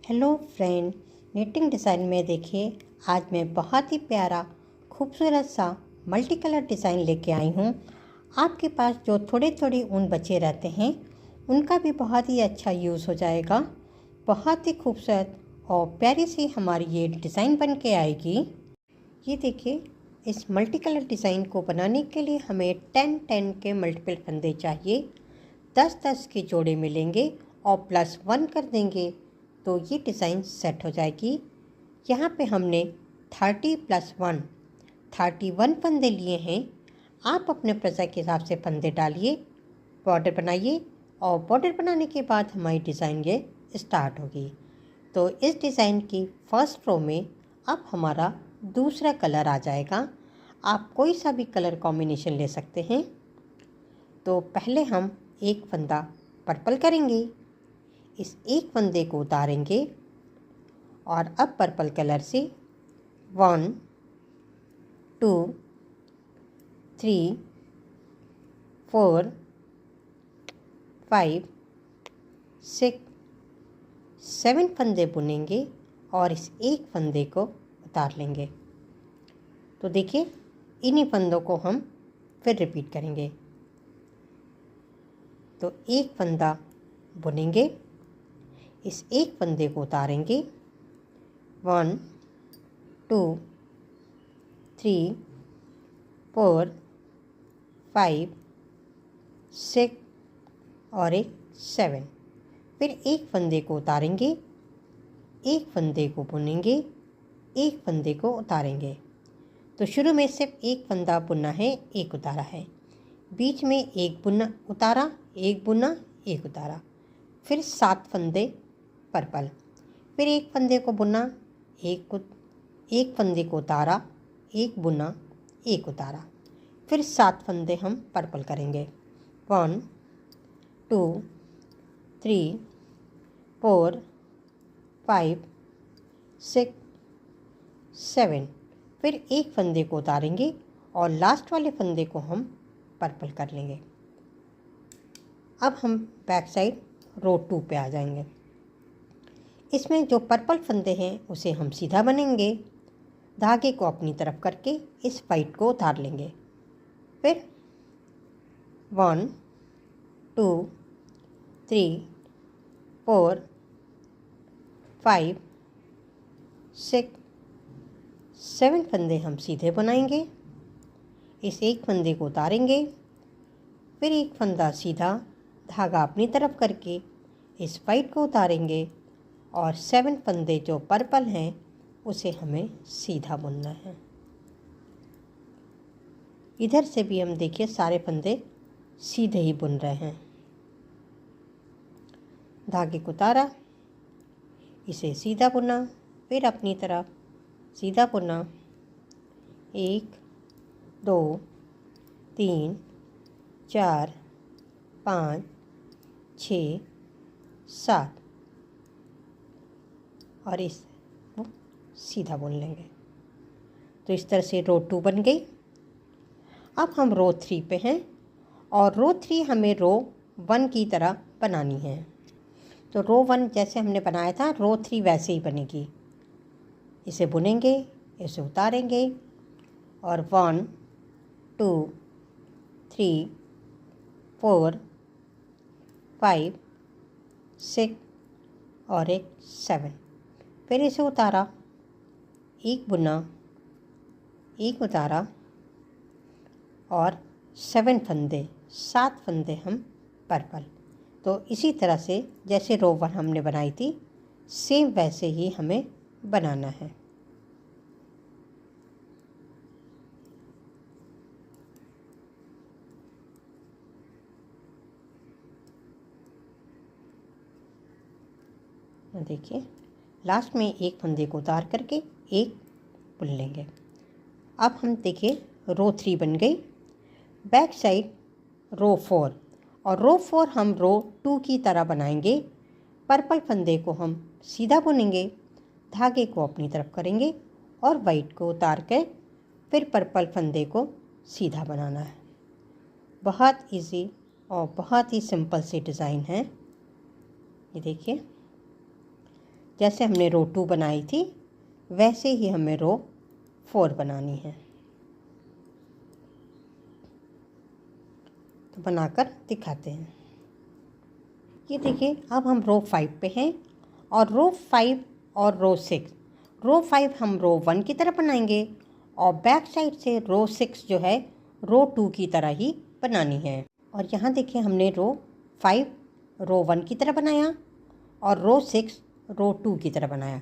Hello friend, knitting design में देखिए आज मैं बहुत ही प्यारा खूबसूरत सा मल्टी कलर डिज़ाइन लेके आई हूँ। आपके पास जो थोड़े थोड़े ऊन बचे रहते हैं उनका भी बहुत ही अच्छा यूज़ हो जाएगा। बहुत ही खूबसूरत और प्यारी सी हमारी ये डिज़ाइन बन के आएगी। ये देखिए, इस मल्टी कलर डिज़ाइन को बनाने के लिए हमें 10-10 के मल्टीपल फंदे चाहिए। 10-10 के जोड़े मिलेंगे और +1 कर देंगे तो ये डिज़ाइन सेट हो जाएगी। यहाँ पे हमने 30 + 1 31 फंदे लिए हैं। आप अपने प्रेशर के हिसाब से फंदे डालिए, बॉर्डर बनाइए और बॉर्डर बनाने के बाद हमारी डिज़ाइन ये स्टार्ट होगी। तो इस डिज़ाइन की फर्स्ट रो में अब हमारा दूसरा कलर आ जाएगा। आप कोई सा भी कलर कॉम्बिनेशन ले सकते हैं। तो पहले हम एक फंदा पर्पल करेंगे, इस एक फंदे को उतारेंगे और अब पर्पल कलर से 1 2 3 4 5 6 7 फंदे बुनेंगे और इस एक फंदे को उतार लेंगे। तो देखिए, इन्हीं फंदों को हम फिर रिपीट करेंगे। तो एक फंदा बुनेंगे, इस एक फंदे को उतारेंगे, 1 2 3 4 5 6 और एक 7। फिर एक फंदे को उतारेंगे, एक फंदे को बुनेंगे, एक फंदे को उतारेंगे। तो शुरू में सिर्फ एक फंदा बुना है, एक उतारा है। बीच में एक बुना उतारा, एक बुना, एक उतारा। फिर 7 फंदे पर्पल। फिर एक फंदे को बुना, एक फंदे को उतारा, एक बुना, एक उतारा। फिर 7 फंदे हम पर्पल करेंगे। 1 2 3 4 5 6 7। फिर एक फंदे को उतारेंगे और लास्ट वाले फंदे को हम पर्पल कर लेंगे। अब हम बैक साइड रो 2 पे आ जाएंगे। इसमें जो पर्पल फंदे हैं उसे हम सीधा बनेंगे, धागे को अपनी तरफ करके इस वाइट को उतार लेंगे। फिर 1 2 3 4 5 6 7 फंदे हम सीधे बनाएंगे, इस एक फंदे को उतारेंगे। फिर एक फंदा सीधा, धागा अपनी तरफ करके इस वाइट को उतारेंगे और 7 फंदे जो पर्पल हैं उसे हमें सीधा बुनना है। इधर से भी हम देखिए सारे फंदे सीधे ही बुन रहे हैं। धागे को उतारा, इसे सीधा बुना, फिर अपनी तरफ सीधा बुना, 1 2 3 4 5 6 7 और इस सीधा बुन लेंगे। तो इस तरह से रो 2 बन गई। अब हम रो 3 पे हैं और रो 3 हमें रो 1 की तरह बनानी है। तो रो 1 जैसे हमने बनाया था, रो 3 वैसे ही बनेगी। इसे बुनेंगे, इसे उतारेंगे और 1 2 3 4 5 6 और एक 7। फिर इसे उतारा, एक बुना, एक उतारा और 7 फंदे हम पर्पल। तो इसी तरह से जैसे रो 1 हमने बनाई थी, सेम वैसे ही हमें बनाना है। देखिए, लास्ट में एक फंदे को उतार करके एक बुन लेंगे। अब हम देखिए रो 3 बन गई। बैक साइड रो 4 और रो 4 हम रो 2 की तरह बनाएंगे। पर्पल फंदे को हम सीधा बुनेंगे, धागे को अपनी तरफ करेंगे और वाइट को उतार कर फिर पर्पल फंदे को सीधा बनाना है। बहुत इजी और बहुत ही सिंपल सी डिज़ाइन है। ये देखिए, जैसे हमने रो 2 बनाई थी वैसे ही हमें रो 4 बनानी है। तो बनाकर दिखाते हैं। ये देखिए अब हम रो 5 पे हैं और रो 5 और रो 6, रो 5 हम रो 1 की तरह बनाएंगे और बैक साइड से रो 6 जो है रो 2 की तरह ही बनानी है। और यहाँ देखिए हमने रो 5 रो 1 की तरह बनाया और रो 6 रो 2 की तरह बनाया।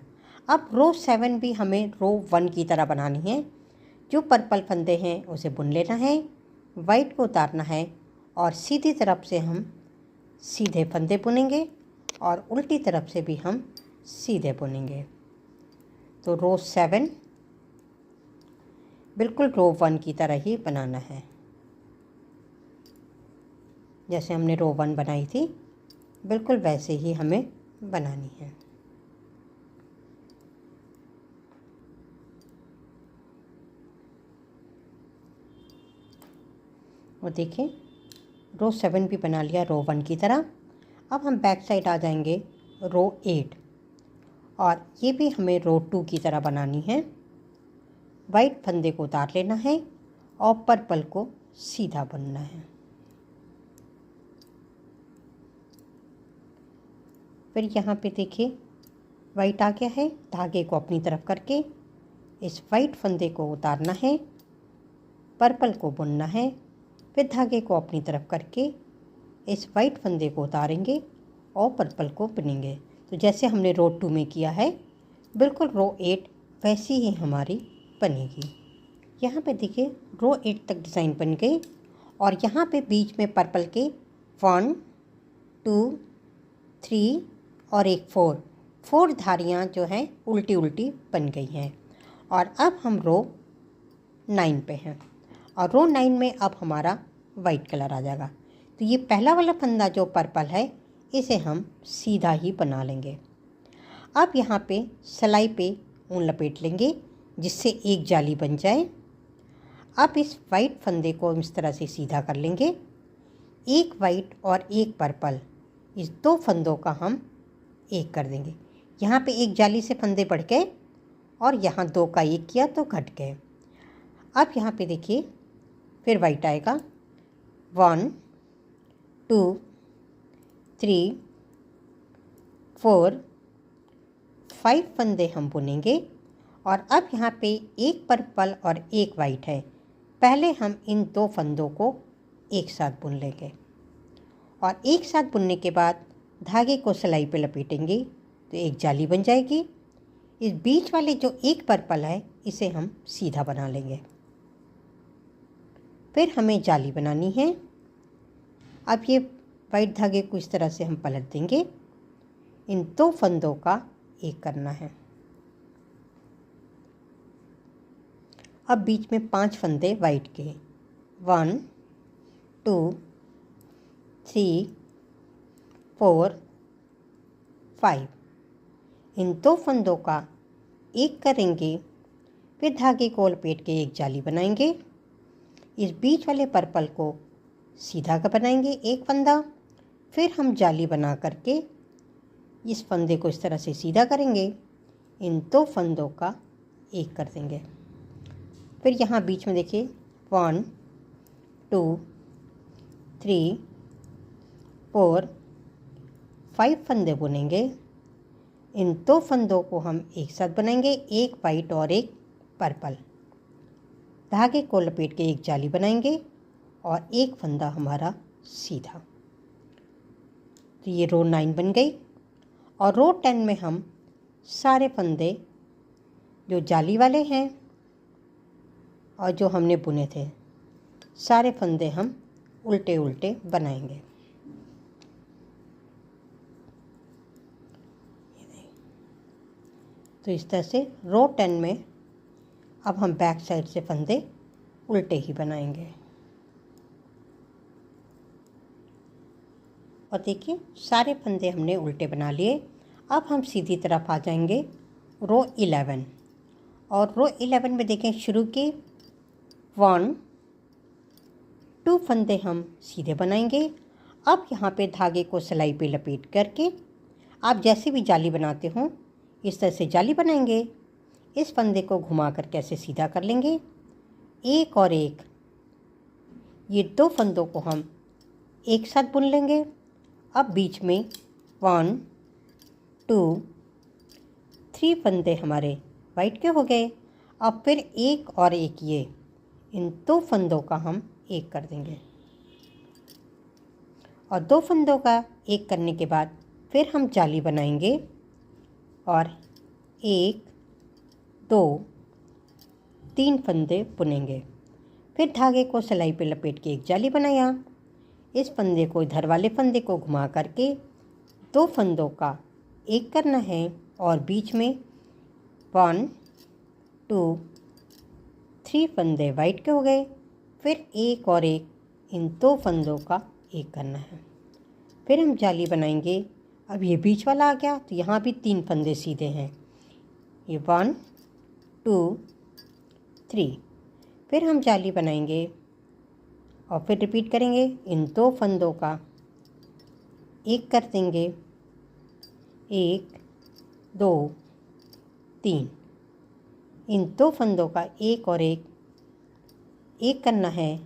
अब रो 7 भी हमें रो 1 की तरह बनानी है। जो पर्पल फंदे हैं उसे बुन लेना है, वाइट को उतारना है और सीधी तरफ से हम सीधे फंदे बुनेंगे और उल्टी तरफ से भी हम सीधे बुनेंगे। तो रो 7 बिल्कुल रो 1 की तरह ही बनाना है। जैसे हमने रो 1 बनाई थी बिल्कुल वैसे ही हमें बनानी है। और देखिए रो 7 भी बना लिया रो 1 की तरह। अब हम बैक साइड आ जाएंगे रो 8 और ये भी हमें रो 2 की तरह बनानी है। वाइट फंदे को उतार लेना है और पर्पल को सीधा बुनना है। फिर यहाँ पे देखिए वाइट आ गया है, धागे को अपनी तरफ करके इस वाइट फंदे को उतारना है, पर्पल को बुनना है, फिर धागे को अपनी तरफ करके इस वाइट फंदे को उतारेंगे और पर्पल को बुनेंगे। तो जैसे हमने रो 2 में किया है बिल्कुल रो 8 वैसी ही हमारी बनेगी। यहाँ पे देखिए रो 8 तक डिज़ाइन बन गई और यहाँ पे बीच में पर्पल के 1 2 3 और एक 4 धारियाँ जो हैं उल्टी उल्टी बन गई हैं। और अब हम रो 9 पे हैं और रो 9 में अब हमारा वाइट कलर आ जाएगा। तो ये पहला वाला फंदा जो पर्पल है इसे हम सीधा ही बना लेंगे। अब यहाँ पे सिलाई पे ऊन लपेट लेंगे जिससे एक जाली बन जाए। अब इस वाइट फंदे को इस तरह से सीधा कर लेंगे। एक वाइट और एक पर्पल, इस दो फंदों का हम एक कर देंगे। यहाँ पे एक जाली से फंदे बढ़ गए और यहाँ 2 का एक किया तो घट गए। अब यहाँ पे देखिए फिर वाइट आएगा 1 2 3 4 5 फंदे हम बुनेंगे और अब यहाँ पे एक पर्पल और एक वाइट है। पहले हम इन 2 फंदों को एक साथ बुन लेंगे और एक साथ बुनने के बाद धागे को सिलाई पे लपेटेंगे तो एक जाली बन जाएगी। इस बीच वाले जो एक पर्पल है इसे हम सीधा बना लेंगे। फिर हमें जाली बनानी है। अब ये वाइट धागे को इस तरह से हम पलट देंगे। इन 2 फंदों का एक करना है। अब बीच में 5 फंदे वाइट के 1 2 3 4 5, इन 2 फंदों का एक करेंगे। फिर धागे को लपेट के एक जाली बनाएंगे। इस बीच वाले पर्पल को सीधा का बनाएंगे एक फंदा। फिर हम जाली बना करके इस फंदे को इस तरह से सीधा करेंगे। इन 2 फंदों का एक कर देंगे। फिर यहाँ बीच में देखिए 1 2 3 4 5 फंदे बुनेंगे। इन 2 फंदों को हम एक साथ बनाएंगे, एक वाइट और एक पर्पल। धागे को लपेट के एक जाली बनाएंगे और एक फंदा हमारा सीधा। तो ये रो 9 बन गई। और रो 10 में हम सारे फंदे जो जाली वाले हैं और जो हमने बुने थे सारे फंदे हम उल्टे उल्टे बनाएंगे। तो इस तरह से रो 10 में अब हम बैक साइड से फंदे उल्टे ही बनाएंगे। और देखिए सारे फंदे हमने उल्टे बना लिए। अब हम सीधी तरफ आ जाएंगे रो 11 और रो 11 में देखें शुरू के 1 2 फंदे हम सीधे बनाएंगे। अब यहाँ पे धागे को सिलाई पे लपेट करके आप जैसे भी जाली बनाते हो इस तरह से जाली बनाएंगे। इस फंदे को घुमा कर कैसे सीधा कर लेंगे, एक और एक, ये दो फंदों को हम एक साथ बुन लेंगे। अब बीच में 1 2 3 फंदे हमारे वाइट के हो गए। अब फिर एक और एक, ये इन दो फंदों का हम एक कर देंगे और दो फंदों का एक करने के बाद फिर हम जाली बनाएंगे और 1 2 3 फंदे बुनेंगे। फिर धागे को सिलाई पे लपेट के एक जाली बनाया। इस फंदे को इधर वाले फंदे को घुमा करके दो फंदों का एक करना है और बीच में 1 2 3 फंदे वाइट के हो गए। फिर एक और एक, इन दो फंदों का एक करना है। फिर हम जाली बनाएंगे। अब ये बीच वाला आ गया तो यहाँ भी 3 फंदे सीधे हैं, ये 1 2 3। फिर हम जाली बनाएंगे और फिर रिपीट करेंगे, इन दो फंदों का एक कर देंगे, 1 2 3। इन दो फंदों का एक और एक करना है,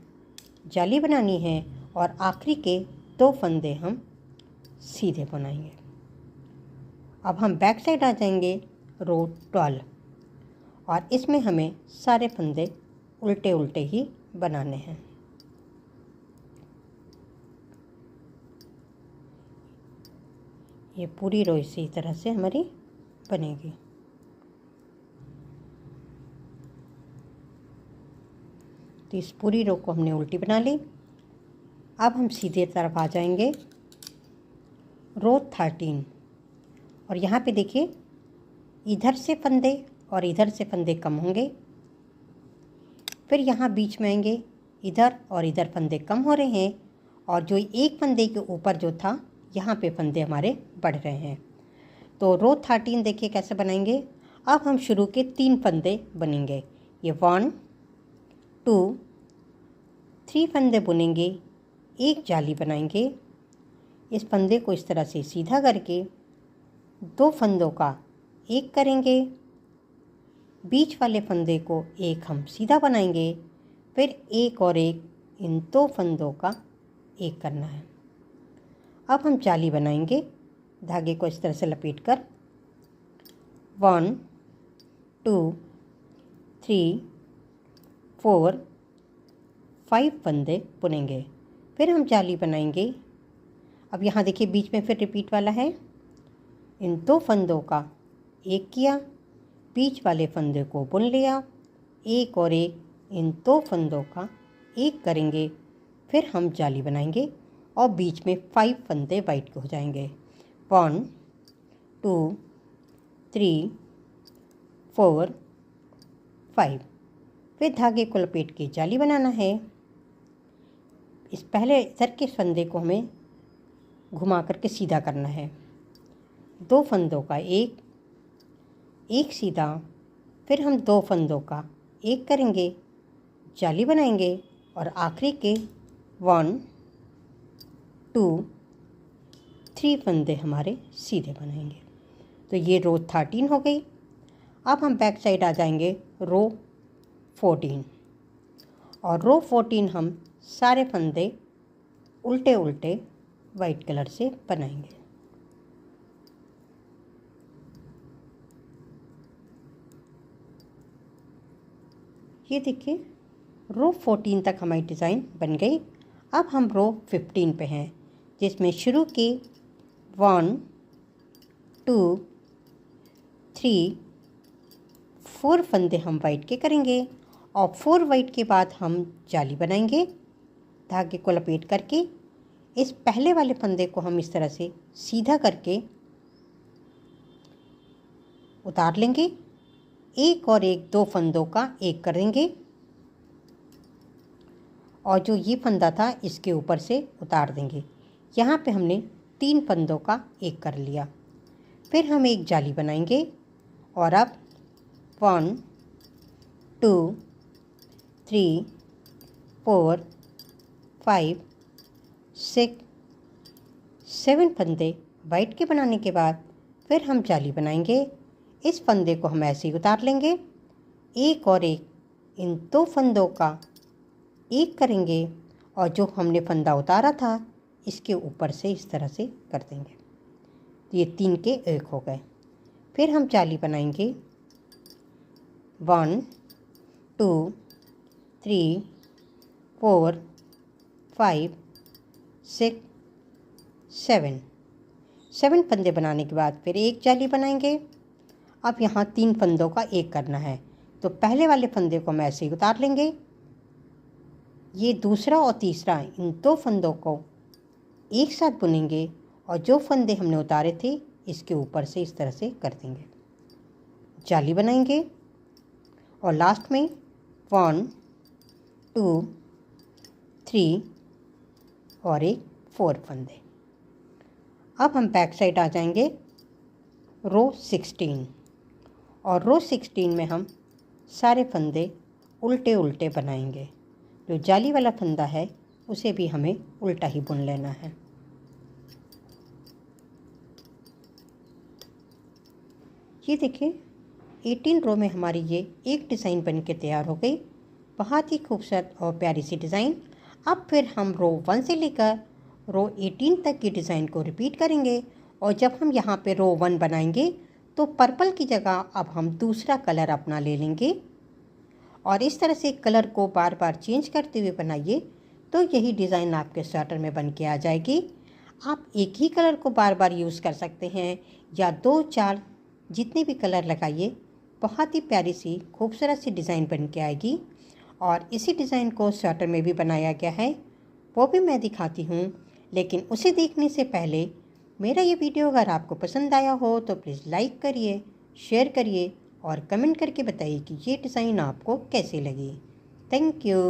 जाली बनानी है और आखिरी के दो फंदे हम सीधे बनाएंगे। अब हम बैक साइड आ जाएंगे रो 12 और इसमें हमें सारे फंदे उल्टे उल्टे ही बनाने हैं। ये पूरी रो इसी तरह से हमारी बनेगी। तो इस पूरी रो को हमने उल्टी बना ली। अब हम सीधे तरफ आ जाएंगे रो 13 और यहाँ पे देखिए, इधर से फंदे और इधर से फंदे कम होंगे। फिर यहाँ बीच में आएंगे, इधर और इधर फंदे कम हो रहे हैं और जो एक फंदे के ऊपर जो था यहाँ पे फंदे हमारे बढ़ रहे हैं। तो रो 13 देखिए कैसे बनाएंगे। अब हम शुरू के 3 फंदे बनेंगे, ये 1 2 3 फंदे बुनेंगे, एक जाली बनाएंगे। इस फंदे को इस तरह से सीधा करके दो फंदों का एक करेंगे, बीच वाले फंदे को एक हम सीधा बनाएंगे। फिर एक और एक, इन दो फंदों का एक करना है। अब हम जाली बनाएंगे, धागे को इस तरह से लपेट कर 1 2 3 4 5 फंदे बुनेंगे। फिर हम जाली बनाएंगे। अब यहाँ देखिए बीच में फिर रिपीट वाला है, इन दो फंदों का एक किया, बीच वाले फंदे को बुन लिया, एक और एक, इन दो फंदों का एक करेंगे। फिर हम जाली बनाएंगे और बीच में 5 फंदे वाइट के हो जाएंगे, 1 2 3 4 5। फिर धागे को लपेट के जाली बनाना है। इस पहले इधर के फंदे को हमें घुमा करके सीधा करना है, दो फंदों का एक सीधा। फिर हम दो फंदों का एक करेंगे, जाली बनाएंगे और आखिरी के 1 2 3 फंदे हमारे सीधे बनाएंगे। तो ये रो 13 हो गई। अब हम बैक साइड आ जाएंगे रो 14 और रो 14 हम सारे फंदे उल्टे उल्टे वाइट कलर से बनाएंगे। ये देखिए रो 14 तक हमारी डिज़ाइन बन गई। अब हम रो 15 पे हैं, जिसमें शुरू के 1 2 3 4 फंदे हम वाइट के करेंगे और 4 वाइट के बाद हम जाली बनाएंगे। धागे को लपेट करके इस पहले वाले फंदे को हम इस तरह से सीधा करके उतार लेंगे, एक और एक, दो फंदों का एक करेंगे और जो ये फंदा था इसके ऊपर से उतार देंगे। यहाँ पे हमने 3 फंदों का एक कर लिया। फिर हम एक जाली बनाएंगे और अब 1 2 3 4 5 6 7 फंदे वाइट के बनाने के बाद फिर हम जाली बनाएंगे। इस फंदे को हम ऐसे ही उतार लेंगे, एक और एक इन दो फंदों का एक करेंगे और जो हमने फंदा उतारा था इसके ऊपर से इस तरह से कर देंगे। ये 3 के एक हो गए। फिर हम जाली बनाएंगे 1 2 3 4 5 6 7 फंदे बनाने के बाद फिर एक जाली बनाएंगे। अब यहाँ 3 फंदों का एक करना है, तो पहले वाले फंदे को हम ऐसे ही उतार लेंगे, ये दूसरा और तीसरा इन 2 फंदों को एक साथ बुनेंगे और जो फंदे हमने उतारे थे इसके ऊपर से इस तरह से कर देंगे, जाली बनाएंगे और लास्ट में 1 2 3 और एक 4 फंदे। अब हम बैक साइड आ जाएंगे रो 16 और रो 16 में हम सारे फंदे उल्टे उल्टे बनाएंगे। जो जाली वाला फंदा है उसे भी हमें उल्टा ही बुन लेना है। ये देखिए 18 रो में हमारी ये एक डिज़ाइन बन के तैयार हो गई। बहुत ही खूबसूरत और प्यारी सी डिज़ाइन। अब फिर हम रो 1 से लेकर रो 18 तक की डिज़ाइन को रिपीट करेंगे और जब हम यहाँ पे रो 1 बनाएंगे तो पर्पल की जगह अब हम दूसरा कलर अपना ले लेंगे और इस तरह से कलर को बार बार चेंज करते हुए बनाइए तो यही डिज़ाइन आपके स्वेटर में बन के आ जाएगी। आप एक ही कलर को बार बार यूज़ कर सकते हैं या 2-4 जितने भी कलर लगाइए, बहुत ही प्यारी सी खूबसूरत सी डिज़ाइन बन के आएगी। और इसी डिज़ाइन को स्वेटर में भी बनाया गया है, वो भी मैं दिखाती हूँ। लेकिन उसे देखने से पहले मेरा ये वीडियो अगर आपको पसंद आया हो तो प्लीज़ लाइक करिए, शेयर करिए और कमेंट करके बताइए कि ये डिज़ाइन आपको कैसी लगी। Thank you.